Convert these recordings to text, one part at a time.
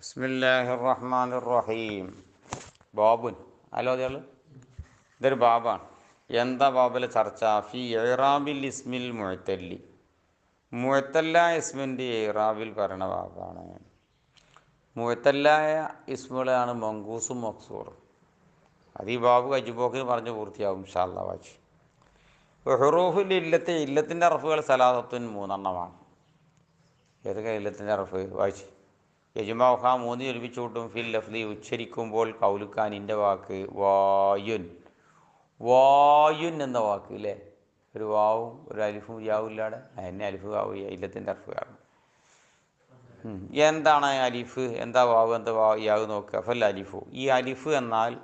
ബിസ്മില്ലാഹിർ റഹ്മാനിർ റഹീം. ബാബുൻ അല്ലോ ഇതൊരു ബാബാണ്. എന്താ ബാബിലെ ചർച്ച? ഫി ഇറാബിൽ ഇസ്മിൽ മുഅത്തല്ലി, മുഅത്തല്ല ഇസ്മിൻ്റെ ഇറാബിൽ പറയണ ബാബാണ്. മുഅത്തല്ലായ ഇസ്മുകളാണ് മങ്കൂസും മക്സൂറും. അത് ഈ ബാബു കജിബോക്കിന് പറഞ്ഞ് പൂർത്തിയാവും ഇൻഷാ അല്ലാഹ്. വായിച്ച് ഹുറൂഫുൽ ഇല്ലത്തിൻ്റെ അറഫുകൾ സലാസത്തുൻ മൂന്നെണ്ണമാണ്. ഏതൊക്കെ ഇല്ലത്തിൻ്റെ അറഫ്? വായിച്ച് യജുമാഹ മൂന്ന് ഒരുമിച്ച് കൂട്ടും. ഫിൽ ലഫ്ലി ഉച്ചരിക്കുമ്പോൾ കൗലുക്കാനിൻ്റെ വാക്ക് വായുൻ, വായുൻ എന്ന വാക്ക് അല്ലേ, ഒരു വാവും ഒരു അലിഫും യാവും ഇല്ലാതെ എന്നെ അലിഫ് വാവ് ഇല്ലത്തിൻ്റെ അറഫ് കാരണം. എന്താണ് അലിഫ്, എന്താ വാവ്, എന്താ യാവ് നോക്കുക. ഫൽ അലിഫു, ഈ അലിഫ് എന്നാൽ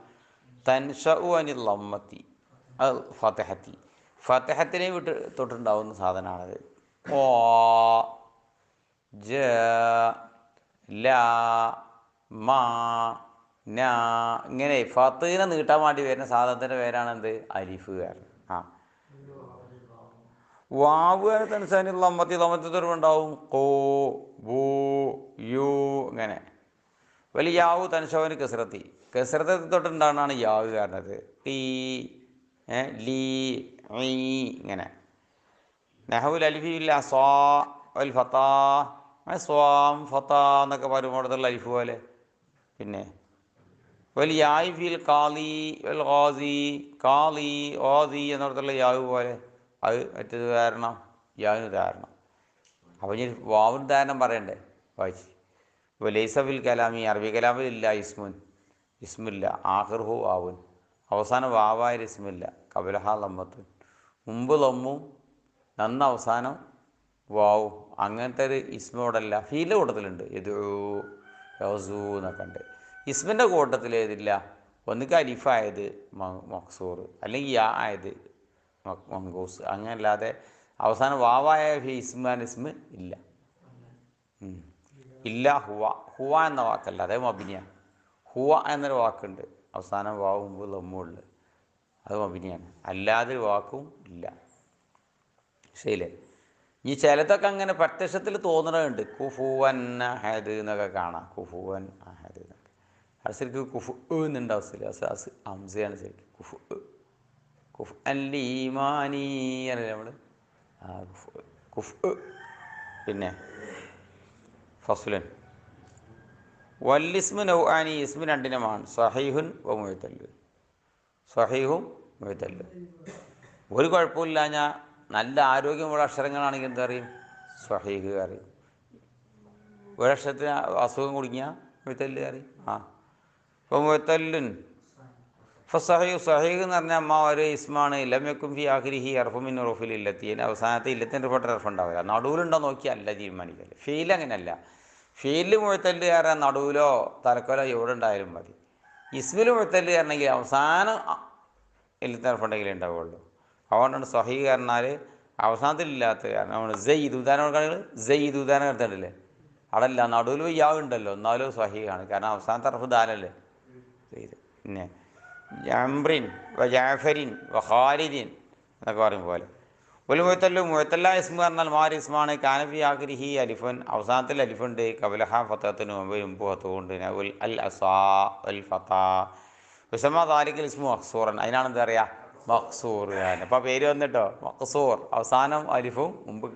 തൻഷഉ അനിൽ ലമ്മത്തി അൽ ഫതഹത്തി, ഫതഹത്തിനെ വിട്ട് തൊട്ടുണ്ടാവുന്ന സാധനമാണത്. ഓ ജ ലാ മാ നാ, ഇങ്ങനെ ഫത്തിനെ നീട്ടാൻ വേണ്ടി വരുന്ന സാധനത്തിൻ്റെ പേരാണ് എന്ത്? അലിഫ് കാരണം. വാവ് തൻസാനി ലമ്മത്തി, ലമ്മത്തി തുറവുണ്ടാവും. കോ ബൂ യു ഇങ്ങനെ. വലിയ യാവ് തൻഷവന് കെസ്രത്തി, കെസ്രത്തെ തൊട്ടുണ്ടാകുന്നതാണ് യാവ് കാരണത്. ടീ ലീ ഇങ്ങനെ. നെഹുൽ അലിഫില്ല സ്വാ അൽ ഫത്താ, സ്വാം ഫത്താ എന്നൊക്കെ പറയുമ്പോഴത്തുള്ള അലിഫ് പോലെ. പിന്നെ വലിയ യായ് ഫിൽ കാലി വൽ ഗാസി, കാലി ഓസി എന്നിടത്തുള്ള യാവ് പോലെ. അത് മറ്റേത് ഉദാഹരണം, യാവിന് ഉദാഹരണം. അപ്പോൾ ഇനി വാവിന് ഉദാഹരണം പറയണ്ടേ? വായിച്ച് ലൈസഫിൽ കലാമി, അറബി കലാമിൽ ഇല്ല ഇസ്മുൻ, ഇസ്മില്ല. ആഖിർഹു വാവുൻ, അവസാനം വാവായ ഇസ്മില്ല. കബലഹ ലമ്മത്തുൻ, മുമ്പ് ലമ്മും നന്ന അവസാനം വാവും. അങ്ങനത്തെ ഒരു ഇസ്മോടല്ല ഫീലിൻ്റെ കൂട്ടത്തിലുണ്ട്. യദൂ യസൂ എന്നൊക്കെ ഉണ്ട്. ഇസ്മിൻ്റെ കൂട്ടത്തിൽ ഏതില്ല? ഒന്നുകിൽ അലിഫായത് മക്സൂർ, അല്ലെങ്കിൽ യാ ആയത് മങ്കൂസ്. അങ്ങനല്ലാതെ അവസാനം വാവായ ഇസ്മ ഇല്ല. ഇല്ല ഹുവ, ഹുവ എന്ന വാക്കല്ല, അതേ മബിനിയാണ്. ഹുവ എന്നൊരു വാക്കുണ്ട്, അവസാനം വാവും മുമ്പ് ലമ്മുണ്ട്, അത് മബിനിയാണ്. അല്ലാതെ വാക്കും ഇല്ല. ശരിയല്ലേ? ഈ ചിലതൊക്കെ അങ്ങനെ പ്രത്യക്ഷത്തിൽ തോന്നണുണ്ട്. കുഫുവൻ അഹദ് എന്നൊക്കെ കാണാം. കുഫുവൻ അഹദ് എന്നൊക്കെ അത് ശരിക്കും കുഫു എന്നുണ്ട് അവസ്ഥയിൽ. ഹംസയാണ് ശരിക്കും കുഫു. കുഫ് അല്ലീമാനി അല്ലേ നമ്മൾ കുഫ്. പിന്നെ ഫസ്ലുൻ വല്ലിസ്മു നൗആനി, ഇസ്മു രണ്ടിനുമാണ്. സഹീഹുൻ വ മുഅ്തല്ലു, സഹീഹും മുഅ്തല്ലു. ഒരു കുഴപ്പമില്ല. ഞാൻ നല്ല ആരോഗ്യമുള്ള അക്ഷരങ്ങളാണെങ്കിൽ എന്താ അറിയും? സ്വഹീഹ് അറിയും. ഒരക്ഷരത്തിന് അസുഖം കുടുങ്ങിയാൽ മുഅ്തല്ലു അറിയും. ഇപ്പോൾ മുഅ്തല്ലുൻ ഫസഹീഹ്, സഹീഹ് എന്ന് പറഞ്ഞാൽ അമ്മ ഒരു ഇസ്മാണ്. ലം യകുൻ ഫി ആഖിരിഹി ഹർഫുൻ മിൻ ഹുറൂഫിൽ ഇല്ലത്തി, അതിൻ്റെ അവസാനത്തെ ഇല്ലത്തിൻ്റെ പെട്ട ഹർഫ് ഉണ്ടാവില്ല. നടുവിലുണ്ടോ നോക്കിയാൽ അല്ല തീരുമാനിക്കല്ലേ. ഫീൽ അങ്ങനെയല്ല. ഫീലിൽ മുഅ്തല്ല് കാരണം നടുവിലോ തലക്കോലോ എവിടെ ഉണ്ടായാലും മതി. ഇസ്മിൽ മുഅ്തല്ല് കാരണമെങ്കിൽ അവസാനം ഇല്ലത്തിൻ്റെ ഹർഫ് ഉണ്ടെങ്കിലേ ഉണ്ടാവുള്ളൂ. അതുകൊണ്ടാണ് സഹീഹ് പറഞ്ഞാൽ അവസാനത്തിലില്ലാത്ത കാരണം. നമ്മൾ സെയ്ദ് ഉദാഹരണം കൊടുക്കുകയാണെങ്കിൽ സെയ്ദ് ഉദാഹരണം എടുത്തിട്ടില്ലേ, അടല്ല നടുവിൽ യാവ് ഉണ്ടല്ലോ, എന്നാലും സഹീഹാണ്. കാരണം അവസാനത്തെ ഹർഫ് ദാലല്ലേ സെയ്ദ്. പിന്നെ ജംറിൻ വ ജാഫരിൻ വ ഖാലിദിൻ എന്നൊക്കെ പറയും പോലെ. ഒരു മുഅ്തല്ലു, മുഅ്തല്ല ഇസ്മ പറഞ്ഞാൽ മാറി ഇസ്മാണ്. കാനഫി ആഖിരിഹി അലിഫൻ, അവസാനത്തിൽ അലിഫുണ്ട്. കബലഹ ഫത്തഹത്തിന് മുമ്പ് ഫത്തുണ്ട്. നൗൽ അൽ അസാ അൽ ഫത്താ വിസമ താലിക്കൽ ഇസ്മു മഖ്സൂറൻ, അതിനാണ് എന്താ പറയുക? മഖ്സൂർ. അപ്പോൾ പേര് വന്നിട്ടോ മഖ്സൂർ, അവസാനം അലിഫും മുമ്പ്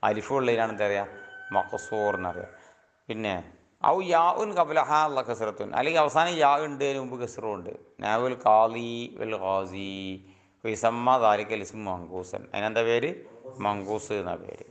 അലിഫും ഉള്ളതിനാണ് എന്താ പറയുക? മഖ്സൂർ എന്നറിയാം. പിന്നെ ഔ യാ ഉൻ കബലഹ അള്ള കസറത്തുൻ, അല്ലെങ്കിൽ അവസാനം യാ ഉണ്ട്, അതിന് മുമ്പ് കസറും ഉണ്ട്. നാവുൽ കാലി വൽ ഖാസി വിസമ്മ താലിക്കൽ ഇസ്മു മങ്കൂസൻ, അതിനെന്താ പേര്? മങ്കൂസ് എന്നാ പേര്.